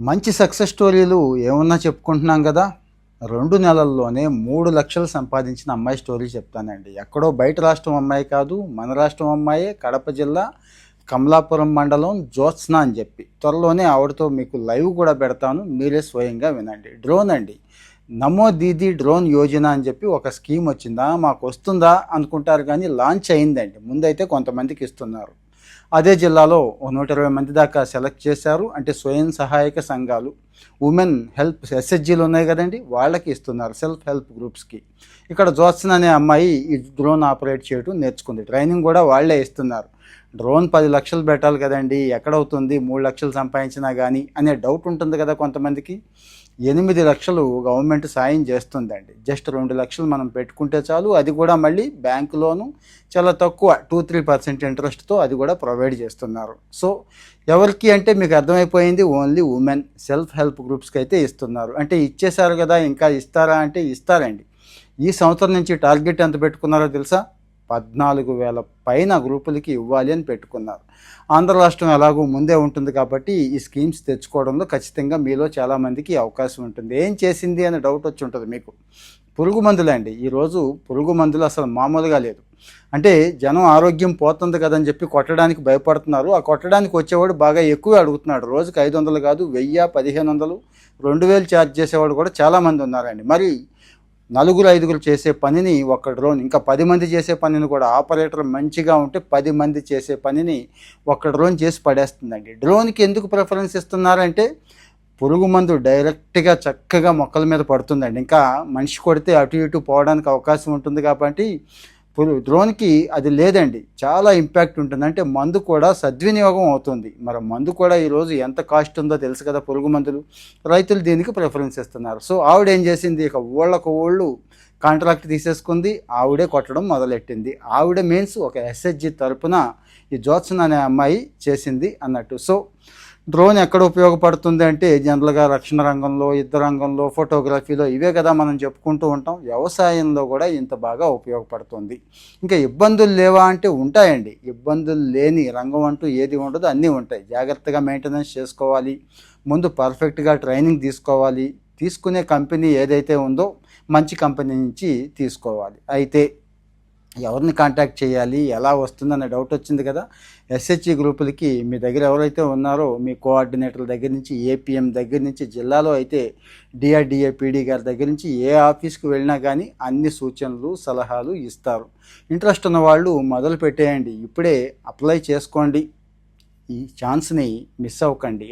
మంచి సక్సెస్ స్టోరీలు ఏమన్నా చెప్పుకుంటున్నాం కదా. 2 నెలల్లోనే 3 లక్షలు సంపాదించిన అమ్మాయి స్టోరీ చెప్తానండి. ఎక్కడో బయట రాష్ట్రం అమ్మాయి కాదు, మన రాష్ట్రం అమ్మాయే. కడప జిల్లా కమలాపురం మండలం జ్యోత్స్న అని చెప్పి త్వరలోనే ఆవిడతో మీకు లైవ్ కూడా పెడతాను, మీరే స్వయంగా వినండి. డ్రోన్ అండి, నమో దీదీ డ్రోన్ యోజన అని చెప్పి ఒక స్కీమ్ వచ్చిందా, మాకు వస్తుందా అనుకుంటారు, కానీ లాంచ్ అయిందండి. ముందైతే కొంతమందికి ఇస్తున్నారు. అదే జిల్లాలో 120 మంది దాకా సెలెక్ట్ చేశారు. అంటే స్వయం సహాయక సంఘాలు, ఉమెన్ హెల్ప్ ఎస్హెచ్జీలు ఉన్నాయి కదండి, వాళ్ళకి ఇస్తున్నారు, సెల్ఫ్ హెల్ప్ గ్రూప్స్కి. ఇక్కడ జ్యోత్స్న అనే అమ్మాయి ఈ డ్రోన్ ఆపరేట్ చేయడం నేర్చుకుంది. ట్రైనింగ్ కూడా వాళ్ళే ఇస్తున్నారు. డ్రోన్ 10 లక్షలు పెట్టాలి కదండి, ఎక్కడవుతుంది 3 లక్షలు సంపాదించినా కానీ అనే డౌట్ ఉంటుంది కదా కొంతమందికి. 8 లక్షలు గవర్నమెంట్ సాయం చేస్తుందండి. జస్ట్ 2 లక్షలు మనం పెట్టుకుంటే చాలు. అది కూడా మళ్ళీ బ్యాంకులోను చాలా తక్కువ 2-3% ఇంట్రెస్ట్తో అది కూడా ప్రొవైడ్ చేస్తున్నారు. సో ఎవరికి అంటే మీకు అర్థమైపోయింది, ఓన్లీ ఉమెన్ సెల్ఫ్ హెల్ప్ గ్రూప్స్కి అయితే ఇస్తున్నారు. అంటే ఇచ్చేశారు కదా, ఇంకా ఇస్తారా అంటే ఇస్తారండి. ఈ సంవత్సరం నుంచి టార్గెట్ ఎంత పెట్టుకున్నారో తెలుసా? 14,000 పైన గ్రూపులకి ఇవ్వాలి అని పెట్టుకున్నారు. ఆంధ్ర రాష్ట్రం ఎలాగో ముందే ఉంటుంది కాబట్టి ఈ స్కీమ్స్ తెచ్చుకోవడంలో ఖచ్చితంగా మీలో చాలామందికి అవకాశం ఉంటుంది. ఏం చేసింది అనే డౌట్ వచ్చి ఉంటుంది మీకు. పురుగు మందులండి. ఈరోజు పురుగు మందులు అసలు మామూలుగా లేదు. అంటే జనం ఆరోగ్యం పోతుంది కదని చెప్పి కొట్టడానికి భయపడుతున్నారు. ఆ కొట్టడానికి వచ్చేవాడు బాగా ఎక్కువ అడుగుతున్నాడు. రోజుకి 500 కాదు, 1000, 1500, 2000 ఛార్జ్ చేసేవాడు కూడా చాలామంది ఉన్నారండి. మరి 4-5 చేసే పనిని ఒక డ్రోన్, ఇంకా 10 మంది చేసే పనిని కూడా, ఆపరేటర్ మంచిగా ఉంటే 10 మంది చేసే పనిని ఒక డ్రోన్ చేసి పడేస్తుందండి. డ్రోన్కి ఎందుకు ప్రిఫరెన్స్ ఇస్తున్నారంటే పురుగు మందు డైరెక్ట్గా చక్కగా మొక్కల మీద పడుతుందండి. ఇంకా మనిషి కొడితే అటు ఇటు పోవడానికి అవకాశం ఉంటుంది కాబట్టి డ్రోన్కి అది లేదండి. చాలా ఇంపాక్ట్ ఉంటుంది. అంటే మందు కూడా సద్వినియోగం అవుతుంది. మరి మందు కూడా ఈరోజు ఎంత కాస్ట్ ఉందో తెలుసు కదా, పురుగు మందులు. రైతులు దీనికి ప్రిఫరెన్స్ ఇస్తున్నారు. సో ఆవిడ ఏం చేసింది, ఇక ఊళ్ళకు కాంట్రాక్ట్ తీసేసుకుంది, ఆవిడే కొట్టడం మొదలెట్టింది. ఆవిడ మీన్స్ ఒక ఎస్హెచ్జి తరపున ఈ జ్యోత్స్న అనే అమ్మాయి చేసింది అన్నట్టు. సో డ్రోన్ ఎక్కడ ఉపయోగపడుతుంది అంటే జనరల్గా రక్షణ రంగంలో, యుద్ధ రంగంలో, ఫోటోగ్రఫీలో, ఇవే కదా మనం చెప్పుకుంటూ ఉంటాం. వ్యవసాయంలో కూడా ఇంత బాగా ఉపయోగపడుతుంది. ఇంకా ఇబ్బందులు లేవా అంటే ఉంటాయండి. ఇబ్బందులు లేని రంగం అంటూ ఏది ఉండదు, అన్నీ ఉంటాయి. జాగ్రత్తగా మెయింటెనెన్స్ చేసుకోవాలి. ముందు పర్ఫెక్ట్గా ట్రైనింగ్ తీసుకోవాలి. తీసుకునే కంపెనీ ఏదైతే ఉందో మంచి కంపెనీ నుంచి తీసుకోవాలి. అయితే ఎవరిని కాంటాక్ట్ చేయాలి, ఎలా వస్తుందనే డౌట్ వచ్చింది కదా. ఎస్హెచ్జి గ్రూపులకి మీ దగ్గర ఎవరైతే ఉన్నారో మీ కోఆర్డినేటర్ల దగ్గర నుంచి, ఏపీఎం దగ్గర నుంచి, జిల్లాలో అయితే డిఆర్డిఏ పీడీ గారి దగ్గర నుంచి ఏ ఆఫీస్కి వెళ్ళినా కానీ అన్ని సూచనలు, సలహాలు ఇస్తారు. ఇంట్రెస్ట్ ఉన్న వాళ్ళు మొదలు పెట్టేయండి. ఇప్పుడే అప్లై చేసుకోండి. ఈ ఛాన్స్ని మిస్ అవ్వకండి.